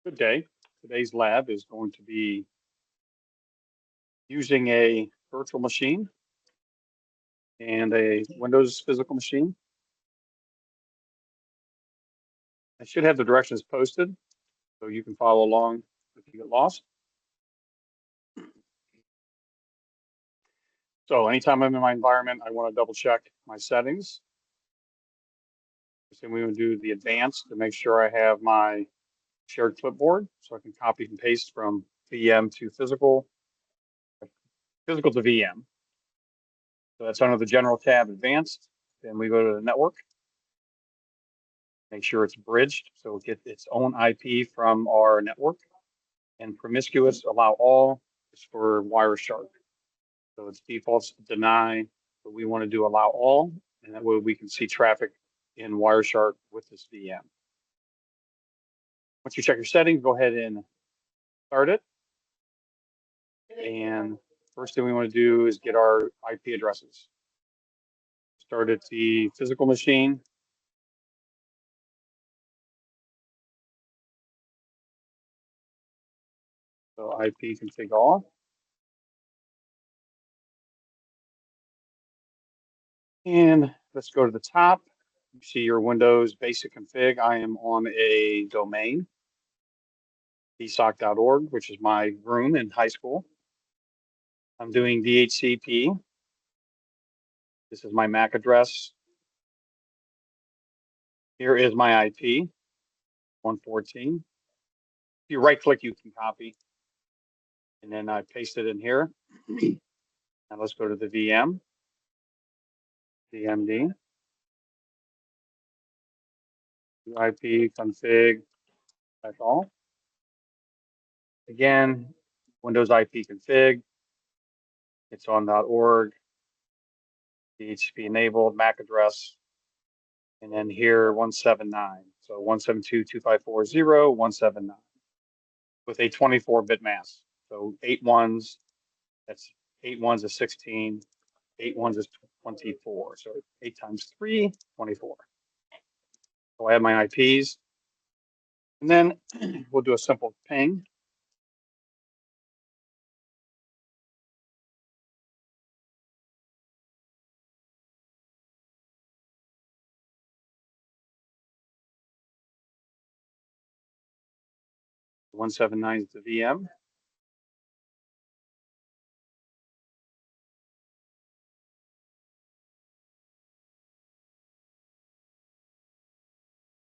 Good day. Today's lab is going to be using a virtual machine and a Windows physical machine. I should have the directions posted so you can follow along if you get lost. So anytime I'm in my environment, I want to double check my settings. So we will do the advanced to make sure I have my shared clipboard so I can copy and paste from VM to physical to VM. So that's under the general tab advanced. Then we go to the network. Make sure it's bridged, so it gets its own IP from our network. And promiscuous, allow all, is for Wireshark. So its defaults deny, but we want to do allow all, and that way we can see traffic in Wireshark with this VM. Once you check your settings, go ahead and start it. And first thing we want to do is get our IP addresses. Start at the physical machine. So IP config all. And let's go to the top. You see your Windows basic config. I am on a domain, dsoc.org, which is my room in high school. I'm doing DHCP. This is my MAC address. Here is my IP, 114. If you right click, you can copy. And then I paste it in here. Now let's go to the VM, VMD, IP config, that's all. Again, Windows IP config. It's on .org, DHCP enabled, MAC address, and then here 179. So 172.254.0.179 with a 24-bit mask. So 8 ones, that's 8 ones is 16, 8 ones is 24. So 8 times 3, 24. So I have my IPs. And then we'll do a simple ping. .179 is the VM.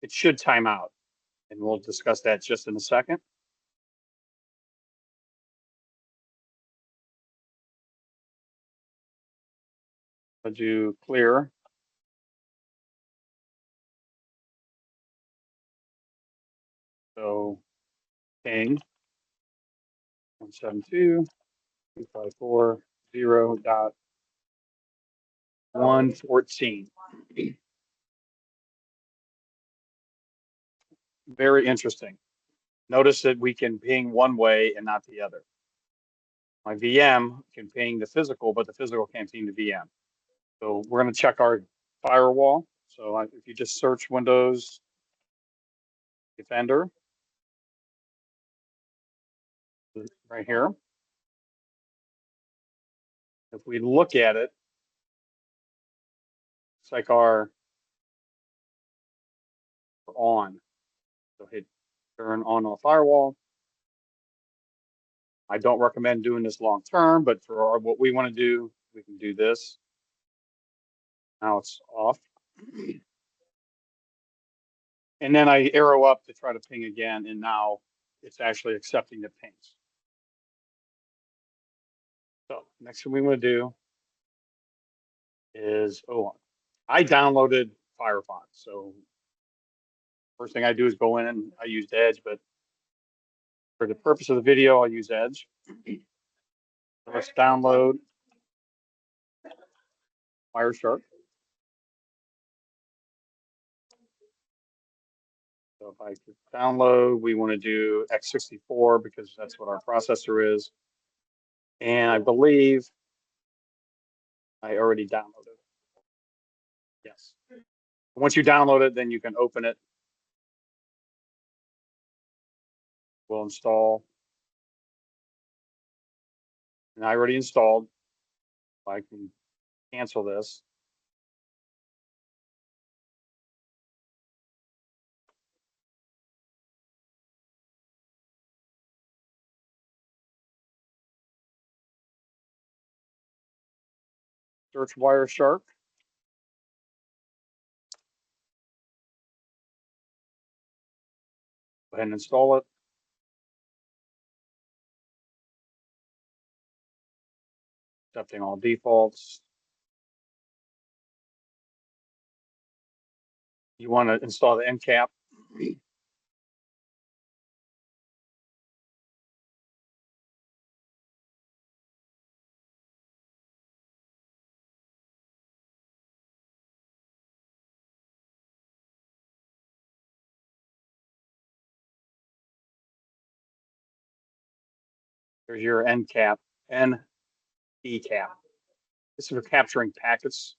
It should time out, and we'll discuss that just in a second. I'll do clear. So ping 172.254.0.114. Very interesting. Notice that we can ping one way and not the other. My VM can ping the physical, but the physical can't ping the VM. So we're going to check our firewall. So if you just search Windows Defender right here, if we look at it, it's like our on. So hit turn on a firewall. I don't recommend doing this long term, but for what we want to do, we can do this. Now it's off. And then I arrow up to try to ping again, and now it's actually accepting the pings. So next thing we want to do is, I downloaded Firefox. So first thing I do is go in and I used Edge, but for the purpose of the video, I'll use Edge. So let's download Wireshark. So if I click download, we want to do x64 because that's what our processor is. And I believe I already downloaded it. Yes. Once you download it, then you can open it. We'll install, and I already installed. I can cancel this. Search Wireshark. Go ahead and install it. Accepting all defaults. You want to install the end cap. There's your end cap, NE cap. This is for capturing packets,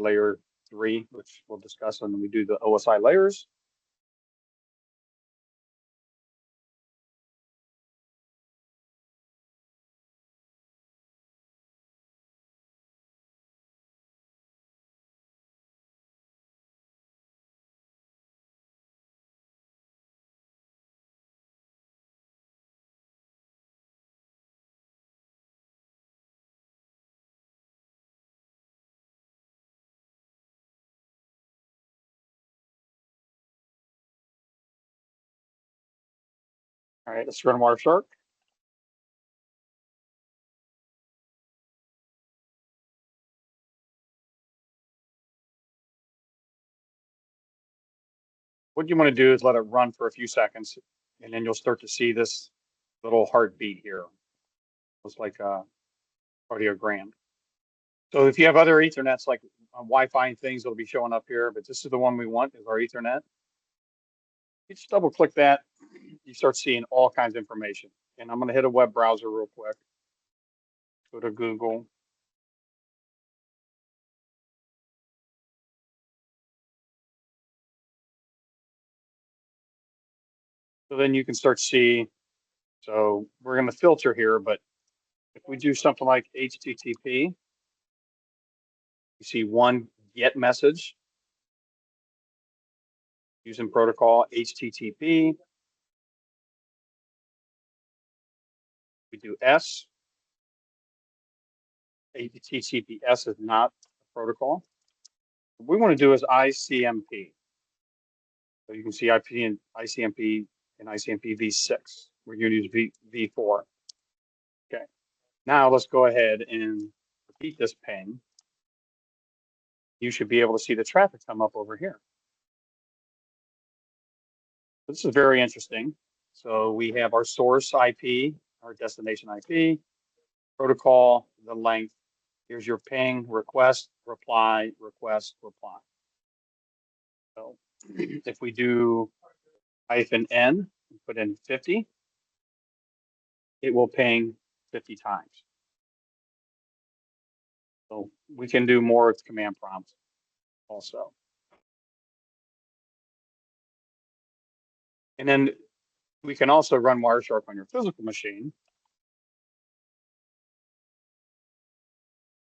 layer 3, which we'll discuss when we do the OSI layers. All right, let's run Wireshark. What you want to do is let it run for a few seconds, and then you'll start to see this little heartbeat here. Looks like a audiogram. So if you have other Ethernets, like Wi-Fi and things, it'll be showing up here, but this is the one we want, is our Ethernet. You just double click that, you start seeing all kinds of information. And I'm going to hit a web browser real quick. Go to Google. So then you can start see. So we're going to filter here, but if we do something like HTTP, you see one get message using protocol HTTP. We do S. HTTPS is not a protocol. What we want to do is ICMP. So you can see IP and ICMP and ICMP v6. We're going to use v4. Okay. Now let's go ahead and repeat this ping. You should be able to see the traffic come up over here. This is very interesting. So we have our source IP, our destination IP, protocol, the length. Here's your ping, request, reply, request, reply. So if we do -n and put in 50, it will ping 50 times. So we can do more with command prompt also. And then we can also run Wireshark on your physical machine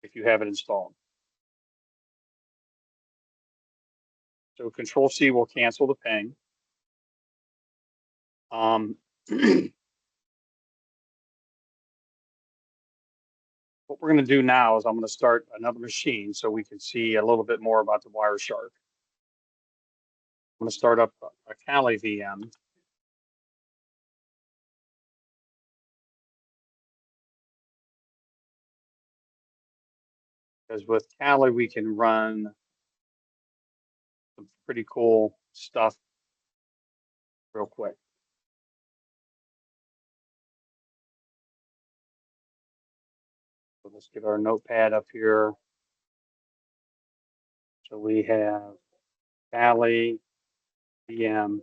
if you have it installed. So Control C will cancel the ping. What we're going to do now is I'm going to start another machine so we can see a little bit more about the Wireshark. I'm going to start up a Kali VM. Because with Kali, we can run some pretty cool stuff real quick. So let's get our notepad up here. So we have Kali VM.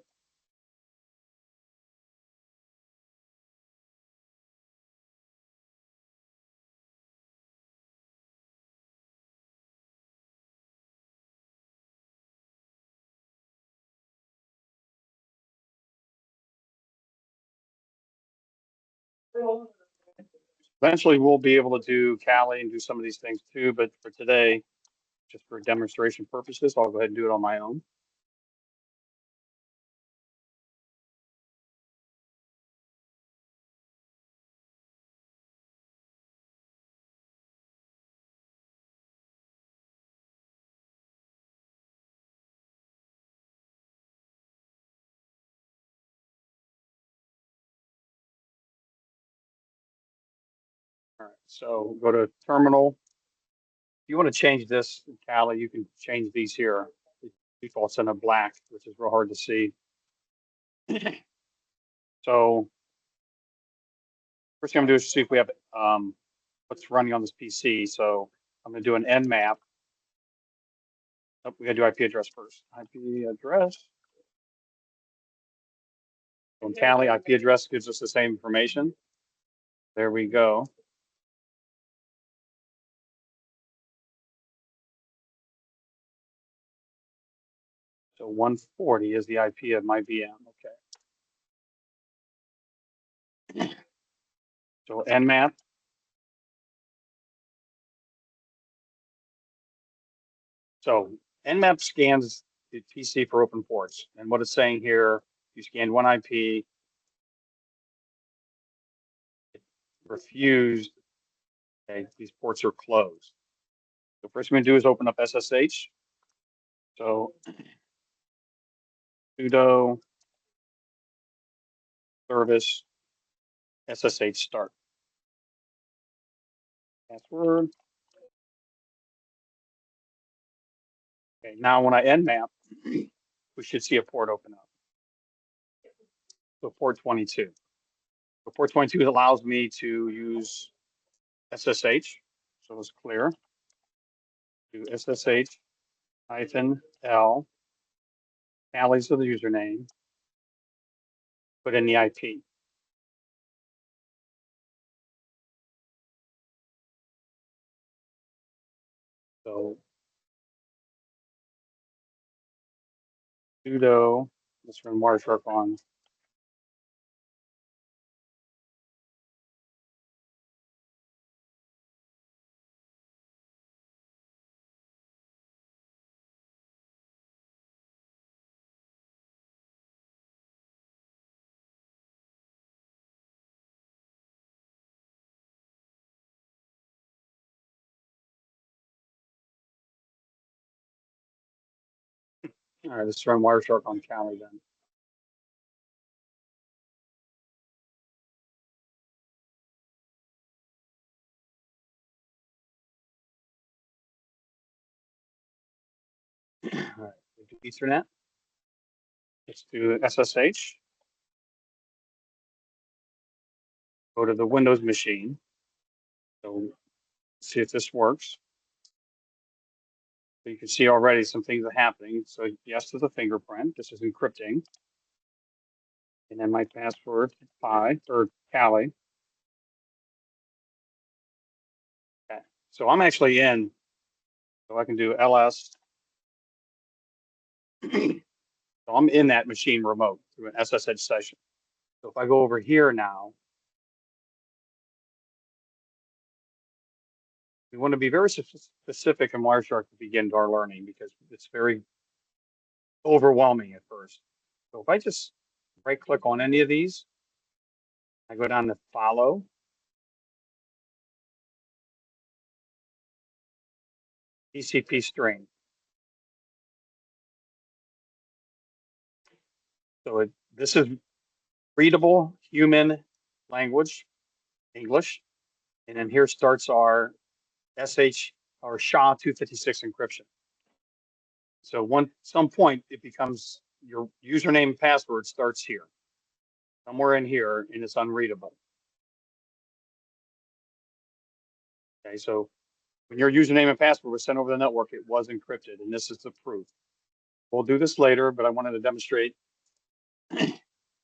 Eventually, we'll be able to do Kali and do some of these things too, but for today, just for demonstration purposes, I'll go ahead and do it on my own. All right, so go to terminal. If you want to change this, Kali, you can change these here. The default's in a black, which is real hard to see. So first thing I'm gonna do is see if we have what's running on this PC. So I'm gonna do an nmap. Oh, we gotta do IP address first. IP address. On Kali, IP address gives us the same information. There we go. So 140 is the IP of my VM. Okay. So nmap. So nmap scans the PC for open ports. And what it's saying here, you scan one IP, refused, okay, these ports are closed. So first I'm gonna do is open up SSH. So sudo service SSH start. Password. Okay, now when I nmap, we should see a port open up. So port 22. So port 22 allows me to use SSH. So it's clear. Do SSH -L, tallies of the username, put in the IP. So sudo, let's run Wireshark on. All right, let's run Wireshark on Kali then. All right, do Ethernet. Let's do SSH. Go to the Windows machine. So see if this works. So you can see already some things are happening. So yes to the fingerprint. This is encrypting. And then my password, Pi or Kali. Okay. So I'm actually in. So I can do ls. So I'm in that machine remote through an SSH session. So if I go over here now, we want to be very specific in Wireshark to begin our learning because it's very overwhelming at first. So if I just right click on any of these, I go down to follow. TCP string. So this is readable human language, English. And then here starts our SH or SHA-256 encryption. So some point it becomes your username and password starts here, somewhere in here, and it's unreadable. Okay, so when your username and password was sent over the network, it was encrypted, and this is the proof. We'll do this later, but I wanted to demonstrate.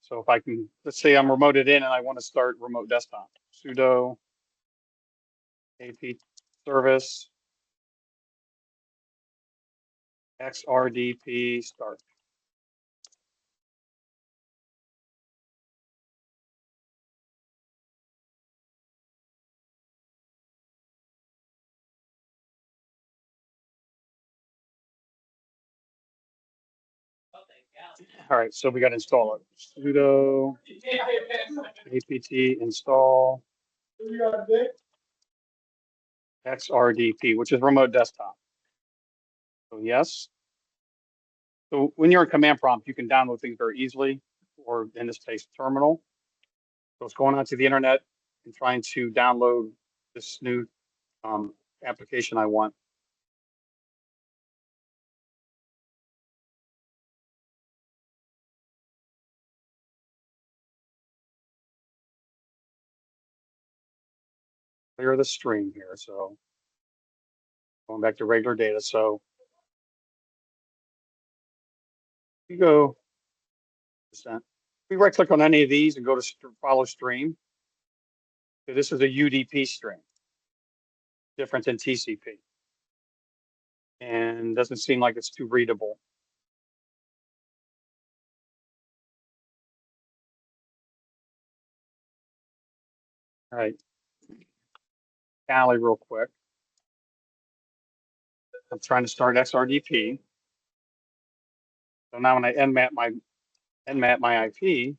So if I can, let's say I'm remoted in and I want to start remote desktop, sudo AP service XRDP start. All right, so we got to install it. Sudo apt install XRDP, which is remote desktop. So yes. So when you're in command prompt, you can download things very easily, or in this case, terminal. So it's going onto the internet and trying to download this new application I want. Clear the stream here. So going back to regular data. So you go, we right click on any of these and go to follow stream. So this is a UDP stream, different than TCP. And doesn't seem like it's too readable. All right. Tally real quick. I'm trying to start XRDP. So now when I nmap my IP,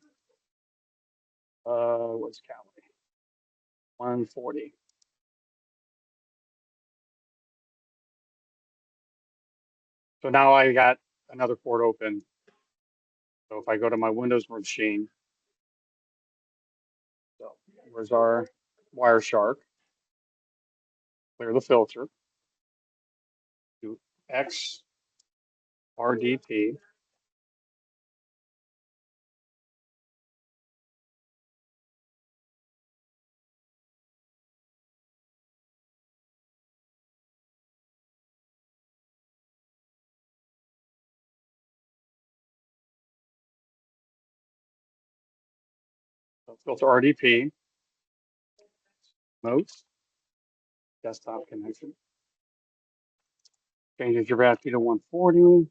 what's Cali? 140. So now I got another port open. So if I go to my Windows machine, so where's our Wireshark? Clear the filter. Do XRDP. So filter RDP. Notes. Desktop connection. Changes your RASP to 140.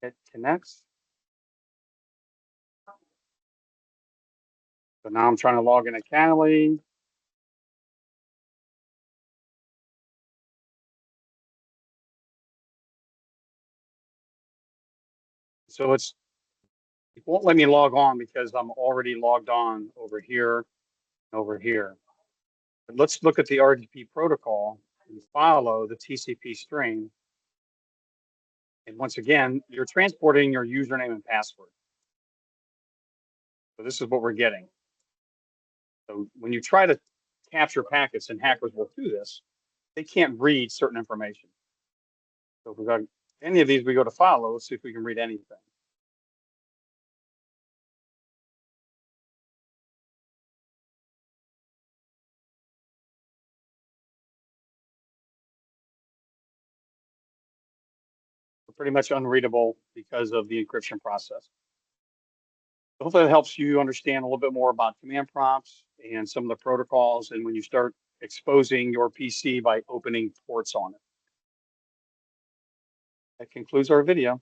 It connects. So now I'm trying to log into Cali. So it won't let me log on because I'm already logged on over here and over here. But let's look at the RDP protocol and follow the TCP string. And once again, you're transporting your username and password. So this is what we're getting. So when you try to capture packets, and hackers will do this, they can't read certain information. So if we got any of these, we go to follow, let's see if we can read anything. They're pretty much unreadable because of the encryption process. So hopefully that helps you understand a little bit more about command prompts and some of the protocols, and when you start exposing your PC by opening ports on it. That concludes our video.